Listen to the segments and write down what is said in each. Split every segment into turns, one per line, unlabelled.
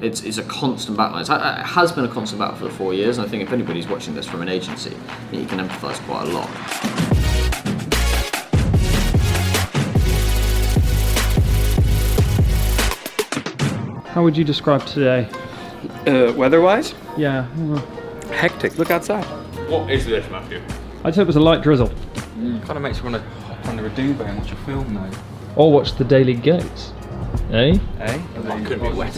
It's a constant battle. It has been a constant battle for the 4 years, and I think if anybody's watching this from an agency, you can empathise quite a lot.
How would you describe today?
Weather-wise?
Yeah.
Hectic. Look outside.
What is this, Matthew?
I'd say it was a light drizzle.
Kind of makes you want to hop under a duvet and watch a film though.
Or watch the Dailygoat. Eh?
Could be wet.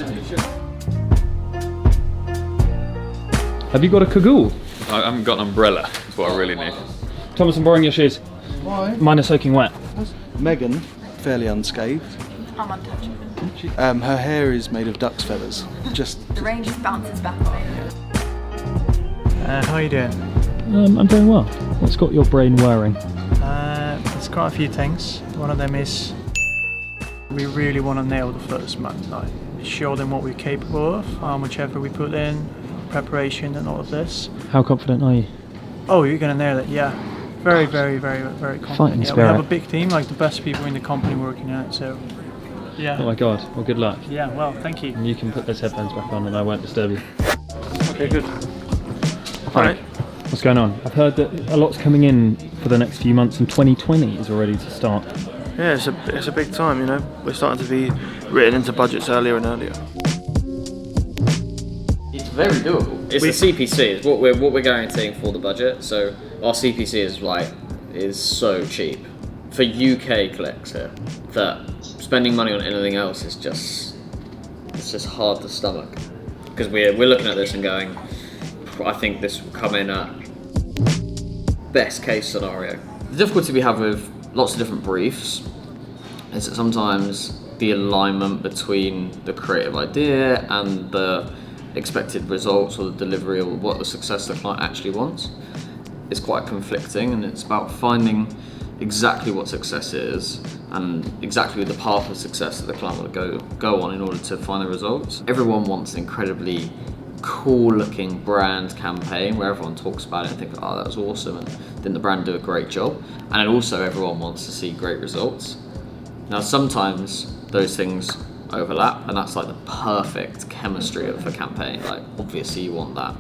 Have you got a cagoule?
I haven't got an umbrella, that's what I really need.
Thomas, I'm borrowing your shoes.
Why?
Mine are soaking wet.
Megan, fairly unscathed.
I'm untouchable.
Her hair is made of duck's feathers. Just
The rain just bounces back on it.
How are you doing?
I'm doing well. What's got your brain whirring?
It's quite a few things. One of them is we really want to nail the first month. Like, show them what we're capable of, how much effort we put in, preparation and all of this.
How confident are you?
Oh, you're going to nail it, yeah. Very, very, very, very confident.
Fighting
Yeah, we
spirit.
have a big team, like the best people in the company working on it, so yeah.
Oh my god. Well, good luck.
Yeah, well, thank you.
And you can put those headphones back on and I won't disturb you.
Okay, good.
Alright. What's going on? I've heard that a lot's coming in for the next few months and 2020 is already to start.
Yeah, it's a big time, you know. We're starting to be written into budgets earlier and earlier.
It's very doable. It's the CPC. It's what we're guaranteeing for the budget. So our CPC is so cheap for UK clicks here that spending money on anything else is just hard to stomach, because we're looking at this and going, I think this will come in at best case scenario. The difficulty we have with lots of different briefs is that sometimes the alignment between the creative idea and the expected results or the delivery or what the success the client actually wants is quite conflicting, and it's about finding exactly what success is and exactly the path of success that the client will go on in order to find the results. Everyone wants an incredibly cool looking brand campaign where everyone talks about it and think, oh, that was awesome, and didn't the brand do a great job? And then also everyone wants to see great results. Now sometimes those things overlap, and that's like the perfect chemistry of a campaign. Like, obviously you want that,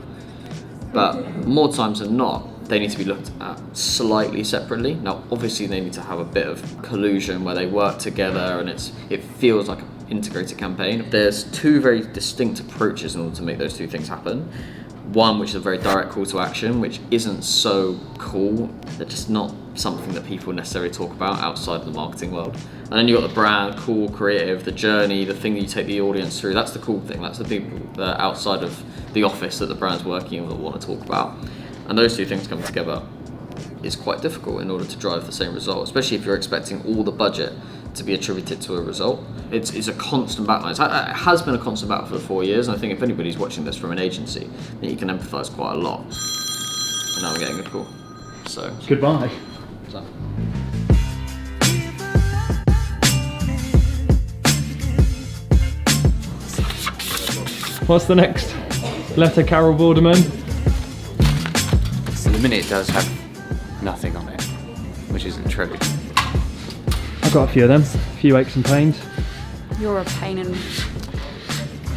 but more times than not they need to be looked at slightly separately. Now obviously they need to have a bit of collusion where they work together and it feels like an integrated campaign. There's two very distinct approaches in order to make those two things happen. One which is a very direct call to action, which isn't so cool, they're just not something that people necessarily talk about outside of the marketing world. And then you've got the brand, cool, creative, the journey, the thing that you take the audience through. That's the cool thing. That's the people that are outside of the office that the brand's working in that want to talk about. And those two things coming together is quite difficult in order to drive the same result, especially if you're expecting all the budget to be attributed to a result. It's a constant battle. It has been a constant battle for the 4 years, and I think if anybody's watching this from an agency, then you can empathise quite a lot. And now I'm getting a call. So
Goodbye.
So.
What's the next letter, Carol Vorderman?
So the minute it does have nothing on it, which isn't true.
I've got a few of them, a few aches and pains.
You're a pain in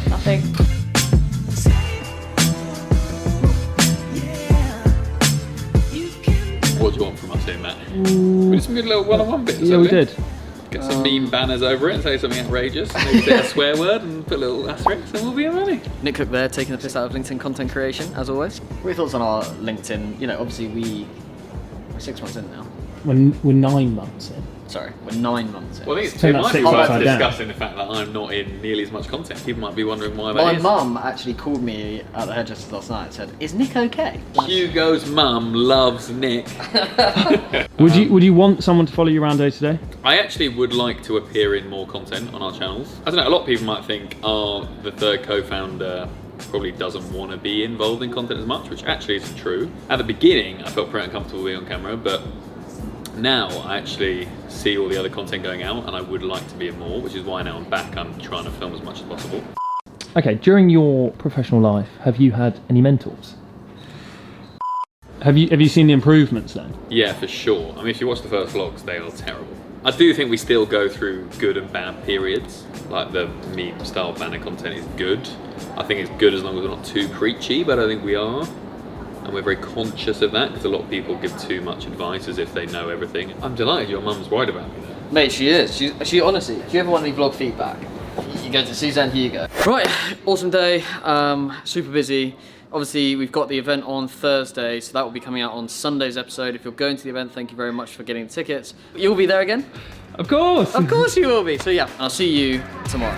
nothing.
What do you want from us here, Matt? We did some good little one-on-one bits.
Yeah, we did.
Get some meme banners over it and say something outrageous, maybe say a swear word and put a little asterisk, and we'll be running.
Nick Cook there, taking the piss out of LinkedIn content creation, as always. What are your thoughts on our LinkedIn? You know, obviously we're 6 months in now.
We're 9 months in.
Sorry, we're 9 months in.
Well, I think it's
Turn
too
that
much
six
worth
upside down.
discussing the fact that I'm not in nearly as much content. People might be wondering why that
My
is.
mum actually called me at the hairdresser last night and said, "Is Nick okay?"
Hugo's mum loves Nick.
Would you want someone to follow you around day to day?
I actually would like to appear in more content on our channels. I don't know, a lot of people might think, oh, the third co-founder probably doesn't want to be involved in content as much, which actually isn't true. At the beginning, I felt pretty uncomfortable being on camera, but now I actually see all the other content going out and I would like to be in more, which is why now I'm back, I'm trying to film as much as possible.
Okay, during your professional life, have you had any mentors? Have you seen the improvements then?
Yeah, for sure. I mean, if you watch the first vlogs, they are terrible. I do think we still go through good and bad periods. Like the meme style banner content is good, I think it's good as long as we're not too preachy, but I think we are. And we're very conscious of that because a lot of people give too much advice as if they know everything. I'm delighted your mum's worried about me there.
Mate, she is. She honestly, if you ever want any vlog feedback, you go to Suzanne Hugo. Right, awesome day, super busy. Obviously, we've got the event on Thursday, so that will be coming out on Sunday's episode. If you're going to the event, thank you very much for getting the tickets. You'll be there again?
Of course.
Of course you will be. So yeah, I'll see you tomorrow.